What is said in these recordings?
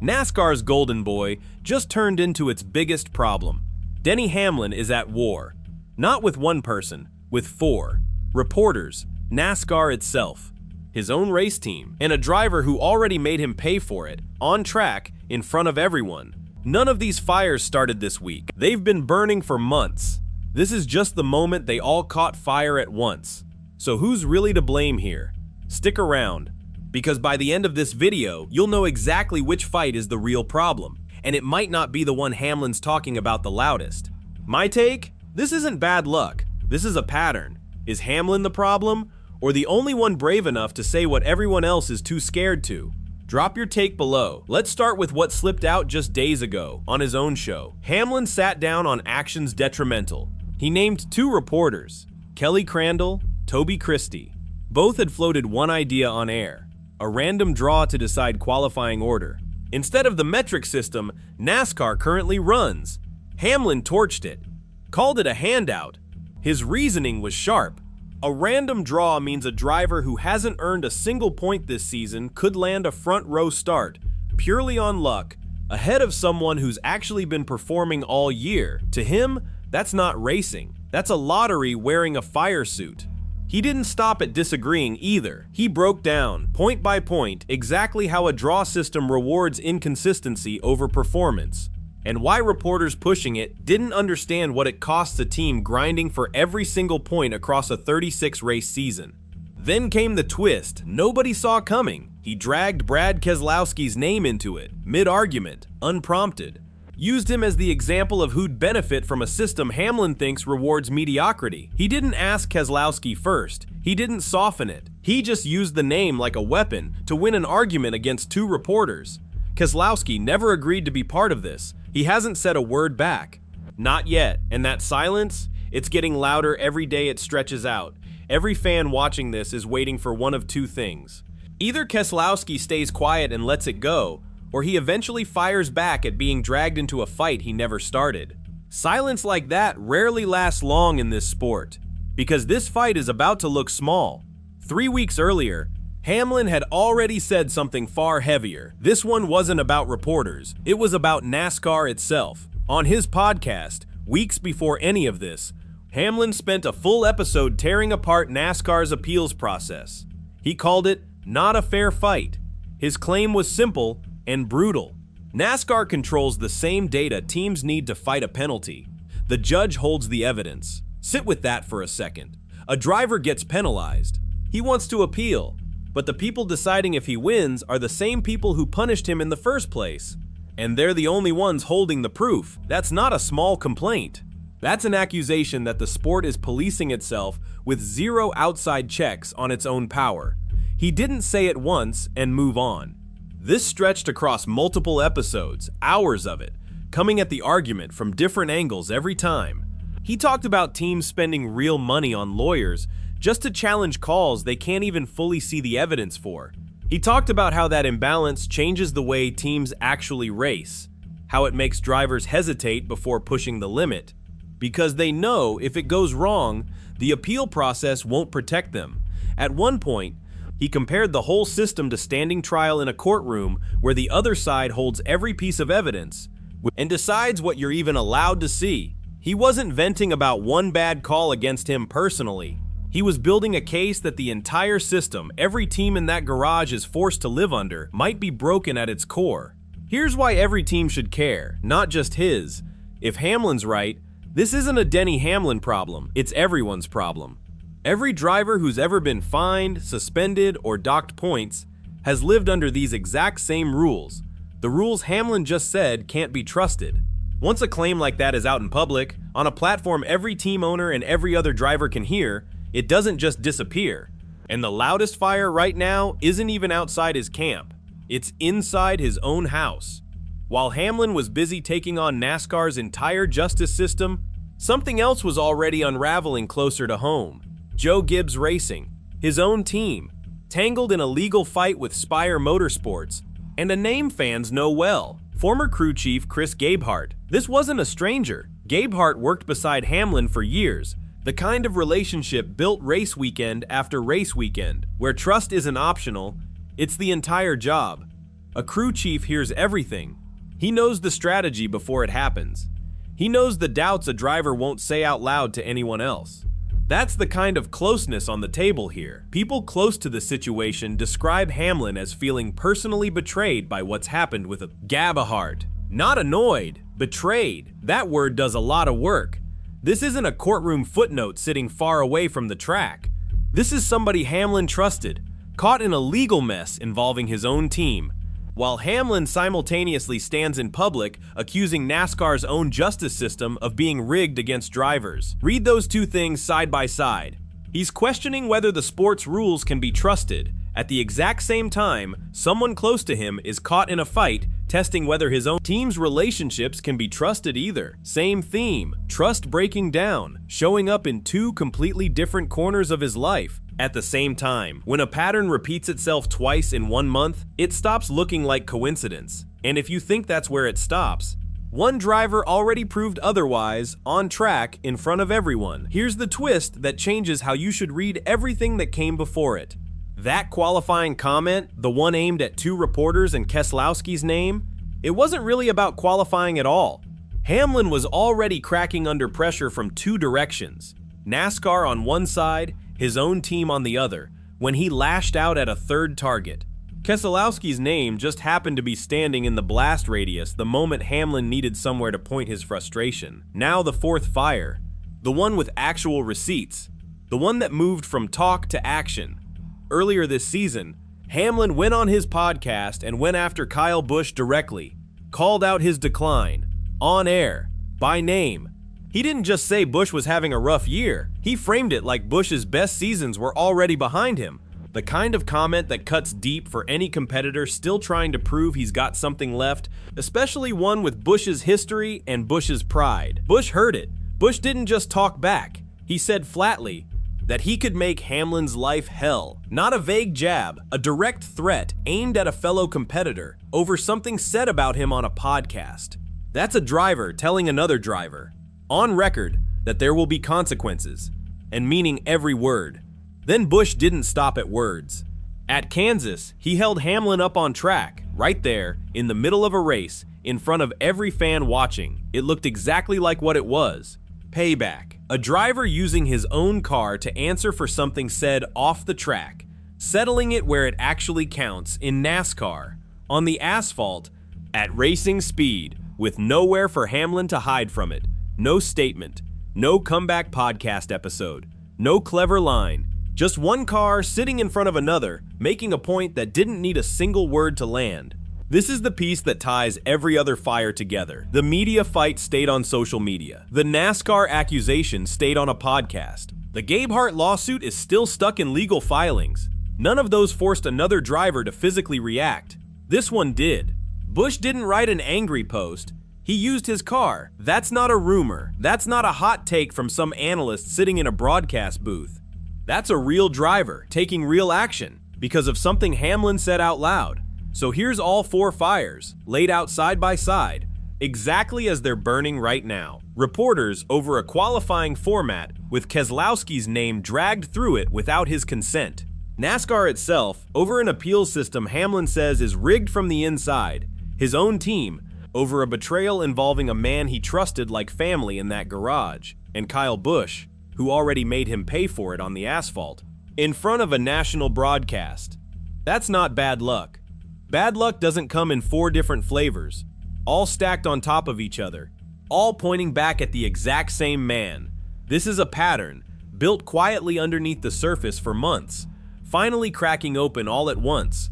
NASCAR's golden boy just turned into its biggest problem. Denny Hamlin is at war. Not with one person, with four. Reporters, NASCAR itself, his own race team, and a driver who already made him pay for it, on track, in front of everyone. None of these fires started this week. They've been burning for months. This is just the moment they all caught fire at once. So who's really to blame here? Stick around, because by the end of this video, you'll know exactly which fight is the real problem, and it might not be the one Hamlin's talking about the loudest. My take? This isn't bad luck. This is a pattern. Is Hamlin the problem, or the only one brave enough to say what everyone else is too scared to? Drop your take below. Let's start with what slipped out just days ago on his own show. Hamlin sat down on Action's Detrimental. He named two reporters, Crandall, Toby Christie. Both had floated one idea on air, a random draw to decide qualifying order. Instead of the metric system NASCAR currently runs, Hamlin torched it, called it a handout. His reasoning was sharp. A random draw means a driver who hasn't earned a single point this season could land a front row start, purely on luck, ahead of someone who's actually been performing all year. To him, that's not racing. That's a lottery wearing a fire suit. He didn't stop at disagreeing either. He broke down, point by point, exactly how a draw system rewards inconsistency over performance, and why reporters pushing it didn't understand what it costs a team grinding for every single point across a 36-race season. Then came the twist nobody saw coming. He dragged Brad Keselowski's name into it, mid-argument, unprompted. Used him as the example of who'd benefit from a system Hamlin thinks rewards mediocrity. He didn't ask Keselowski first. He didn't soften it. He just used the name like a weapon to win an argument against two reporters. Keselowski never agreed to be part of this. He hasn't said a word back. Not yet, and that silence, it's getting louder every day it stretches out. Every fan watching this is waiting for one of two things. Either Keselowski stays quiet and lets it go, or he eventually fires back at being dragged into a fight he never started. Silence like that rarely lasts long in this sport, because this fight is about to look small. 3 weeks earlier, Hamlin had already said something far heavier. This one wasn't about reporters, it was about NASCAR itself. On his podcast, weeks before any of this, Hamlin spent a full episode tearing apart NASCAR's appeals process. He called it not a fair fight. His claim was simple and brutal. NASCAR controls the same data teams need to fight a penalty. The judge holds the evidence. Sit with that for a second. A driver gets penalized. He wants to appeal, but the people deciding if he wins are the same people who punished him in the first place. And they're the only ones holding the proof. That's not a small complaint. That's an accusation that the sport is policing itself with zero outside checks on its own power. He didn't say it once and move on. This stretched across multiple episodes, hours of it, coming at the argument from different angles every time. He talked about teams spending real money on lawyers just to challenge calls they can't even fully see the evidence for. He talked about how that imbalance changes the way teams actually race, how it makes drivers hesitate before pushing the limit, because they know if it goes wrong, the appeal process won't protect them. At one point, he compared the whole system to standing trial in a courtroom where the other side holds every piece of evidence and decides what you're even allowed to see. He wasn't venting about one bad call against him personally. He was building a case that the entire system, every team in that garage is forced to live under, might be broken at its core. Here's why every team should care, not just his. If Hamlin's right, this isn't a Denny Hamlin problem, it's everyone's problem. Every driver who's ever been fined, suspended, or docked points has lived under these exact same rules. The rules Hamlin just said can't be trusted. Once a claim like that is out in public, on a platform every team owner and every other driver can hear, it doesn't just disappear. And the loudest fire right now isn't even outside his camp. It's inside his own house. While Hamlin was busy taking on NASCAR's entire justice system, something else was already unraveling closer to home. Joe Gibbs Racing, his own team, tangled in a legal fight with Spire Motorsports, and a name fans know well, former crew chief Chris Gabehart. This wasn't a stranger. Gabehart worked beside Hamlin for years, the kind of relationship built race weekend after race weekend, where trust isn't optional, it's the entire job. A crew chief hears everything. He knows the strategy before it happens. He knows the doubts a driver won't say out loud to anyone else. That's the kind of closeness on the table here. People close to the situation describe Hamlin as feeling personally betrayed by what's happened with Gabehart. Not annoyed, betrayed. That word does a lot of work. This isn't a courtroom footnote sitting far away from the track. This is somebody Hamlin trusted, caught in a legal mess involving his own team, while Hamlin simultaneously stands in public accusing NASCAR's own justice system of being rigged against drivers. Read those two things side by side. He's questioning whether the sport's rules can be trusted. At the exact same time, someone close to him is caught in a fight, testing whether his own team's relationships can be trusted either. Same theme, trust breaking down, showing up in two completely different corners of his life. At the same time, when a pattern repeats itself twice in 1 month, it stops looking like coincidence. And if you think that's where it stops, one driver already proved otherwise, on track, in front of everyone. Here's the twist that changes how you should read everything that came before it. That qualifying comment, the one aimed at 2 reporters and Keselowski's name, it wasn't really about qualifying at all. Hamlin was already cracking under pressure from 2 directions. NASCAR on one side, his own team on the other, when he lashed out at a 3rd target. Keselowski's name just happened to be standing in the blast radius the moment Hamlin needed somewhere to point his frustration. Now the 4th fire, the one with actual receipts, the one that moved from talk to action. Earlier this season, Hamlin went on his podcast and went after Kyle Busch directly, called out his decline, on air, by name. He didn't just say Busch was having a rough year, he framed it like Busch's best seasons were already behind him. The kind of comment that cuts deep for any competitor still trying to prove he's got something left, especially one with Busch's history and Busch's pride. Busch heard it. Busch didn't just talk back. He said flatly that he could make Hamlin's life hell. Not a vague jab, a direct threat aimed at a fellow competitor over something said about him on a podcast. That's a driver telling another driver, on record, that there will be consequences, and meaning every word. Then Busch didn't stop at words. At Kansas, he held Hamlin up on track, right there, in the middle of a race, in front of every fan watching. It looked exactly like what it was. Payback. A driver using his own car to answer for something said off the track, settling it where it actually counts in NASCAR, on the asphalt, at racing speed, with nowhere for Hamlin to hide from it. No statement, no comeback podcast episode, no clever line, just one car sitting in front of another, making a point that didn't need a single word to land. This is the piece that ties every other fire together. The media fight stayed on social media. The NASCAR accusation stayed on a podcast. The Gabehart lawsuit is still stuck in legal filings. None of those forced another driver to physically react. This one did. Busch didn't write an angry post. He used his car. That's not a rumor. That's not a hot take from some analyst sitting in a broadcast booth. That's a real driver taking real action because of something Hamlin said out loud. So here's all 4 fires, laid out side by side, exactly as they're burning right now. Reporters over a qualifying format with Keselowski's name dragged through it without his consent. NASCAR itself, over an appeals system Hamlin says is rigged from the inside. His own team, over a betrayal involving a man he trusted like family in that garage. And Kyle Busch, who already made him pay for it on the asphalt, in front of a national broadcast. That's not bad luck. Bad luck doesn't come in 4 different flavors, all stacked on top of each other, all pointing back at the exact same man. This is a pattern, built quietly underneath the surface for months, finally cracking open all at once.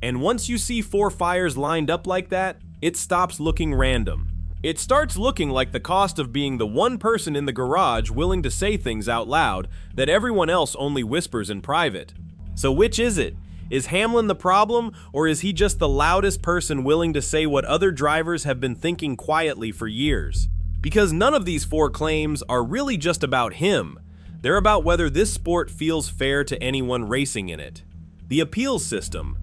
And once you see 4 fires lined up like that, it stops looking random. It starts looking like the cost of being the one person in the garage willing to say things out loud that everyone else only whispers in private. So which is it? Is Hamlin the problem, or is he just the loudest person willing to say what other drivers have been thinking quietly for years? Because none of these 4 claims are really just about him. They're about whether this sport feels fair to anyone racing in it. The appeals system,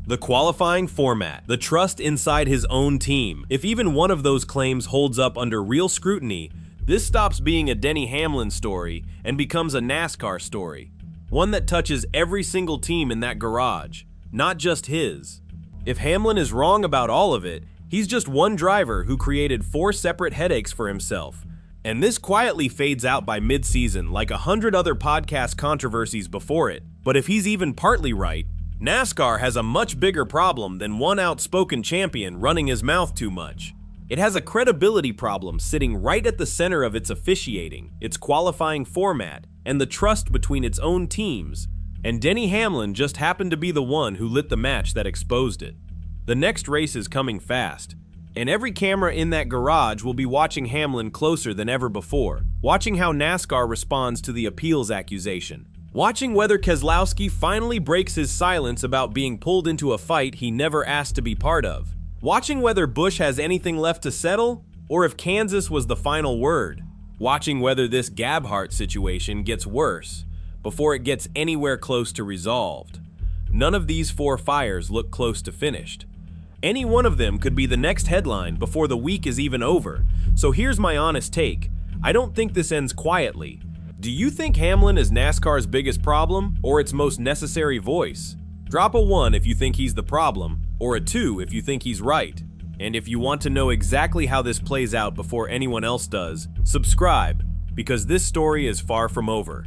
the qualifying format, the trust inside his own team. If even one of those claims holds up under real scrutiny, this stops being a Denny Hamlin story and becomes a NASCAR story. One that touches every single team in that garage, not just his. If Hamlin is wrong about all of it, he's just one driver who created 4 separate headaches for himself. And this quietly fades out by mid-season like 100 other podcast controversies before it. But if he's even partly right, NASCAR has a much bigger problem than one outspoken champion running his mouth too much. It has a credibility problem sitting right at the center of its officiating, its qualifying format, and the trust between its own teams. And Denny Hamlin just happened to be the one who lit the match that exposed it. The next race is coming fast, and every camera in that garage will be watching Hamlin closer than ever before, watching how NASCAR responds to the appeals accusation, watching whether Keselowski finally breaks his silence about being pulled into a fight he never asked to be part of, watching whether Busch has anything left to settle, or if Kansas was the final word, watching whether this Gabehart situation gets worse before it gets anywhere close to resolved. None of these 4 fires look close to finished. Any one of them could be the next headline before the week is even over. So here's my honest take. I don't think this ends quietly. Do you think Hamlin is NASCAR's biggest problem or its most necessary voice? Drop a 1 if you think he's the problem, or a 2 if you think he's right. And if you want to know exactly how this plays out before anyone else does, subscribe, because this story is far from over.